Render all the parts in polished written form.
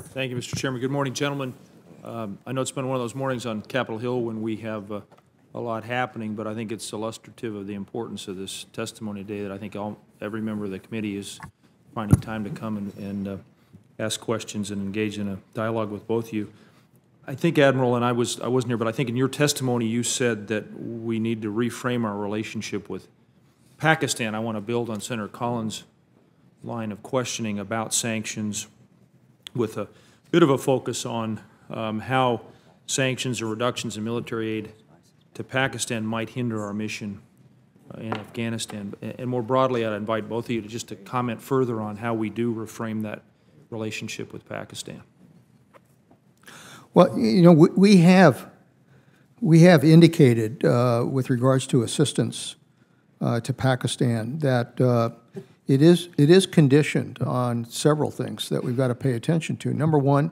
Thank you, Mr. Chairman. Good morning, gentlemen. I know it's been one of those mornings on Capitol Hill when we have a lot happening, but I think it's illustrative of the importance of this testimony today that I think every member of the committee is finding time to come and ask questions and engage in a dialogue with both of you. I think, Admiral, and I wasn't here, but I think in your testimony you said that we need to reframe our relationship with Pakistan. I want to build on Senator Collins' line of questioning about sanctions with a bit of a focus on how sanctions or reductions in military aid to Pakistan might hinder our mission in Afghanistan. And more broadly, I'd invite both of you to comment further on how we do reframe that relationship with Pakistan. Well, you know, we have indicated with regards to assistance to Pakistan that it is conditioned on several things that we've got to pay attention to. Number one,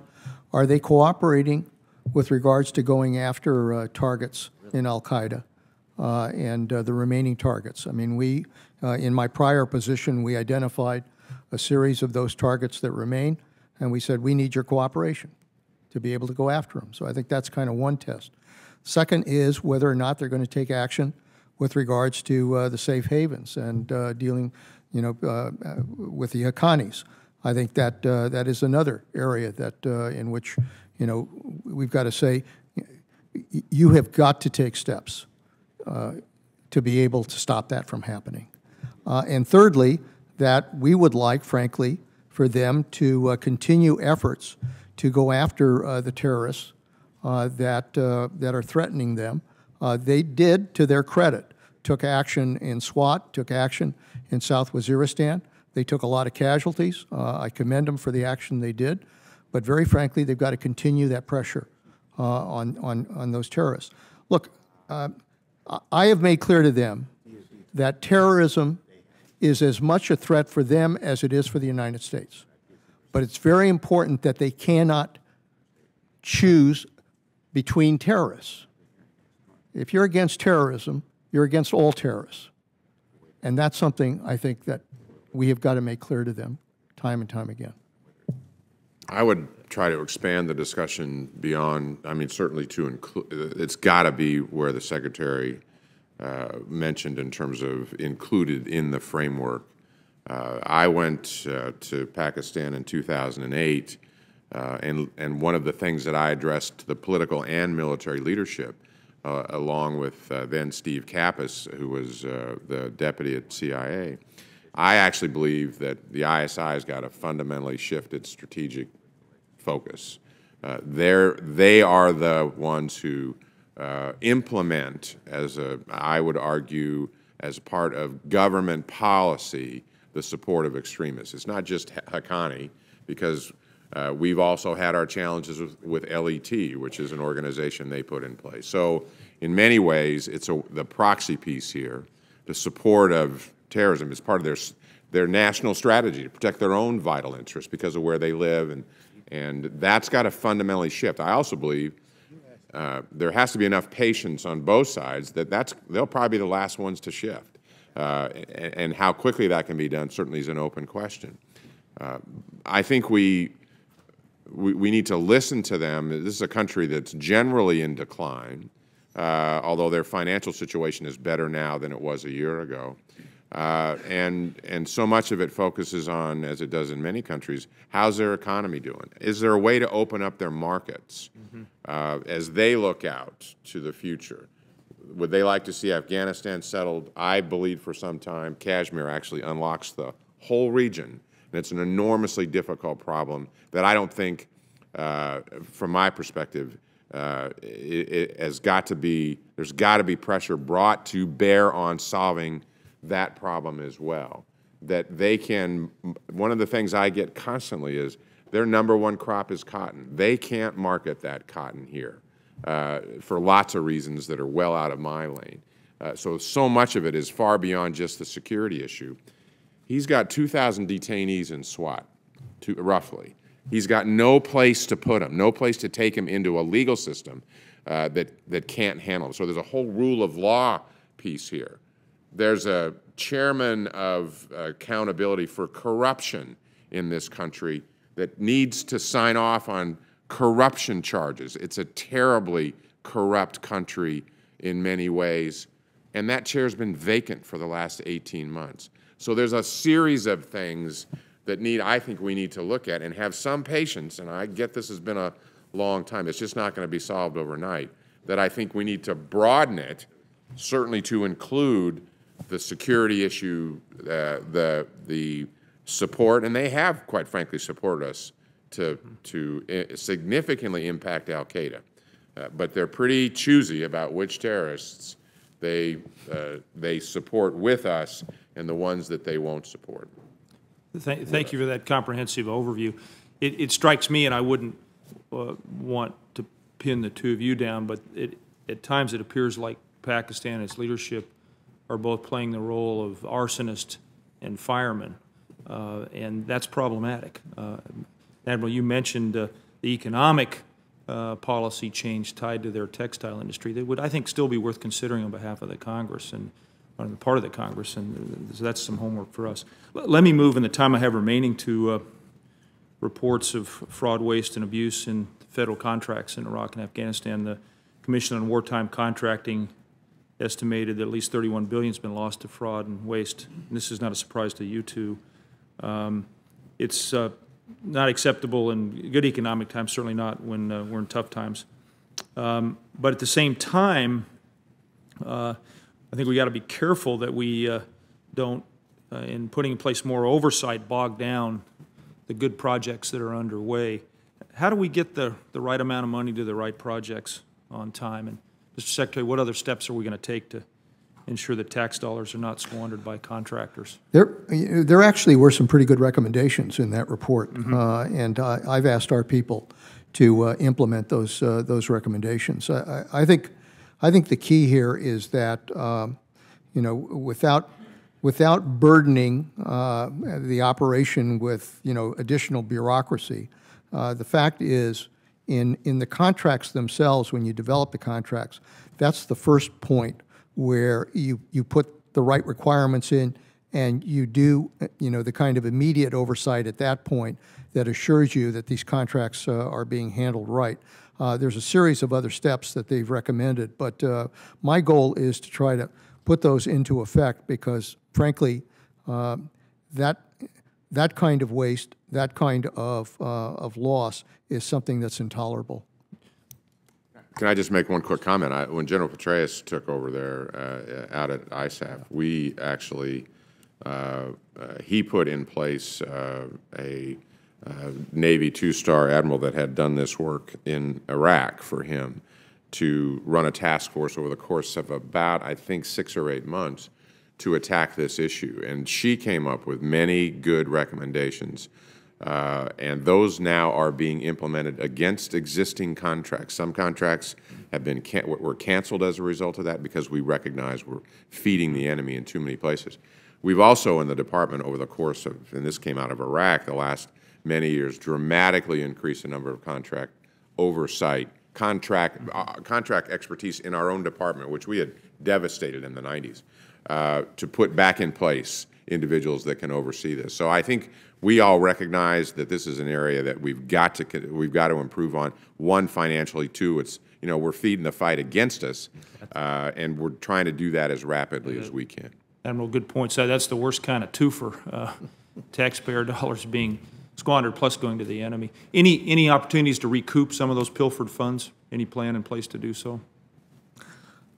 are they cooperating with regards to going after targets in Al-Qaeda and the remaining targets? I mean, in my prior position, we identified a series of those targets that remain, and we said, we need your cooperation to be able to go after them. So I think that's kind of one test. Second is whether or not they're going to take action with regards to the safe havens and dealing, you know, with the Haqqanis. I think that that is another area that in which, you know, we've got to say, you have got to take steps to be able to stop that from happening. And thirdly, that we would like, frankly, for them to continue efforts to go after the terrorists that are threatening them. They did, to their credit, took action in SWAT, took action in South Waziristan. They took a lot of casualties. I commend them for the action they did. But very frankly, they've got to continue that pressure on those terrorists. Look, I have made clear to them that terrorism is as much a threat for them as it is for the United States. But it's very important that they cannot choose between terrorists. If you're against terrorism, you're against all terrorists. And that's something I think that we have got to make clear to them time and time again. I would try to expand the discussion beyond, I mean, certainly to include, it's got to be where the Secretary mentioned in terms of included in the framework. I went to Pakistan in 2008, and one of the things that I addressed to the political and military leadership, along with then Steve Kappas, who was the deputy at CIA, I actually believe that the ISI has got to fundamentally shift its strategic focus. They are the ones who implement, I would argue, as a part of government policy, the support of extremists. It's not just Haqqani, because we've also had our challenges with LET, which is an organization they put in place. So in many ways, it's the proxy piece here. The support of terrorism is part of their national strategy to protect their own vital interests because of where they live, and that's got to fundamentally shift. I also believe there has to be enough patience on both sides that they'll probably be the last ones to shift. And how quickly that can be done certainly is an open question. I think we need to listen to them. This is a country that's generally in decline, although their financial situation is better now than it was a year ago. And so much of it focuses on, as it does in many countries, how's their economy doing? Is there a way to open up their markets as they look out to the future? Would they like to see Afghanistan settled? I believe for some time Kashmir actually unlocks the whole region, and it's an enormously difficult problem that I don't think, from my perspective, it has got to be, there's got to be pressure brought to bear on solving that problem as well. That they can, one of the things I get constantly is their #1 crop is cotton. They can't market that cotton here for lots of reasons that are well out of my lane. So much of it is far beyond just the security issue. He's got 2,000 detainees in SWAT, roughly. He's got no place to put them, no place to take him into a legal system that can't handle them. So there's a whole rule of law piece here. There's a chairman of accountability for corruption in this country that needs to sign off on corruption charges. It's a terribly corrupt country in many ways, and that chair's been vacant for the last 18 months. So there's a series of things that I think we need to look at and have some patience, and I get this has been a long time. It's just not going to be solved overnight, that I think we need to broaden it, certainly to include the security issue, the support, and they have, quite frankly, supported us to significantly impact al-Qaeda. But they're pretty choosy about which terrorists they support with us and the ones that they won't support. Thank you for that comprehensive overview. It strikes me, and I wouldn't want to pin the two of you down, but at times it appears like Pakistan and its leadership are both playing the role of arsonist and fireman, and that's problematic. Admiral, you mentioned the economic policy change tied to their textile industry that would, I think, still be worth considering on behalf of the Congress and on the part of the Congress, and so that's some homework for us. Let me move in the time I have remaining to reports of fraud, waste, and abuse in federal contracts in Iraq and Afghanistan. The Commission on Wartime Contracting estimated that at least $31 billion has been lost to fraud and waste. And this is not a surprise to you two. It's not acceptable in good economic times, certainly not when we're in tough times. But at the same time, I think we got to be careful that we don't, in putting in place more oversight, bog down the good projects that are underway. How do we get the right amount of money to the right projects on time? And Mr. Secretary, what other steps are we going to take to ensure that tax dollars are not squandered by contractors? There actually were some pretty good recommendations in that report, and I've asked our people to implement those recommendations. I think the key here is that you know, without burdening the operation with additional bureaucracy, the fact is in the contracts themselves, when you develop the contracts, that's the first point where you put the right requirements in, and you do the kind of immediate oversight at that point that assures you that these contracts are being handled right. There's a series of other steps that they've recommended, but my goal is to try to put those into effect because, frankly, that kind of waste, that kind of loss is something that's intolerable. Can I just make one quick comment? When General Petraeus took over there out at ISAF, we actually, he put in place a Navy two-star admiral that had done this work in Iraq for him to run a task force over the course of about, I think, 6 or 8 months to attack this issue. And she came up with many good recommendations. And those now are being implemented against existing contracts. Some contracts have been were canceled as a result of that because we recognize we're feeding the enemy in too many places. We've also in the department over the course of, and this came out of Iraq, the last many years, dramatically increased the number of contract oversight, contract expertise in our own department, which we had devastated in the 90s, to put back in place individuals that can oversee this. So I think we all recognize that this is an area that we've got to improve on. One, financially. Two, it's we're feeding the fight against us, and we're trying to do that as rapidly as we can. Admiral, good point. So that's the worst kind of twofer, taxpayer dollars being squandered plus going to the enemy. Any opportunities to recoup some of those pilfered funds? Any plan in place to do so?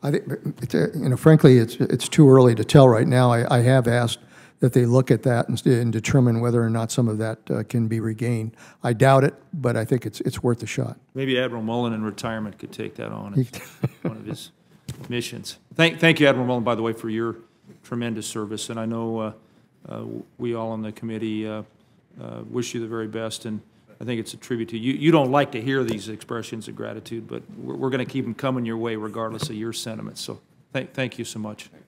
I think frankly, it's too early to tell right now. I have asked that they look at that and determine whether or not some of that can be regained. I doubt it, but I think it's worth a shot. Maybe Admiral Mullen in retirement could take that on as one of his missions. Thank you, Admiral Mullen, by the way, for your tremendous service. And I know we all on the committee wish you the very best, and I think it's a tribute to you. You don't like to hear these expressions of gratitude, but we're going to keep them coming your way regardless of your sentiments. So thank you so much.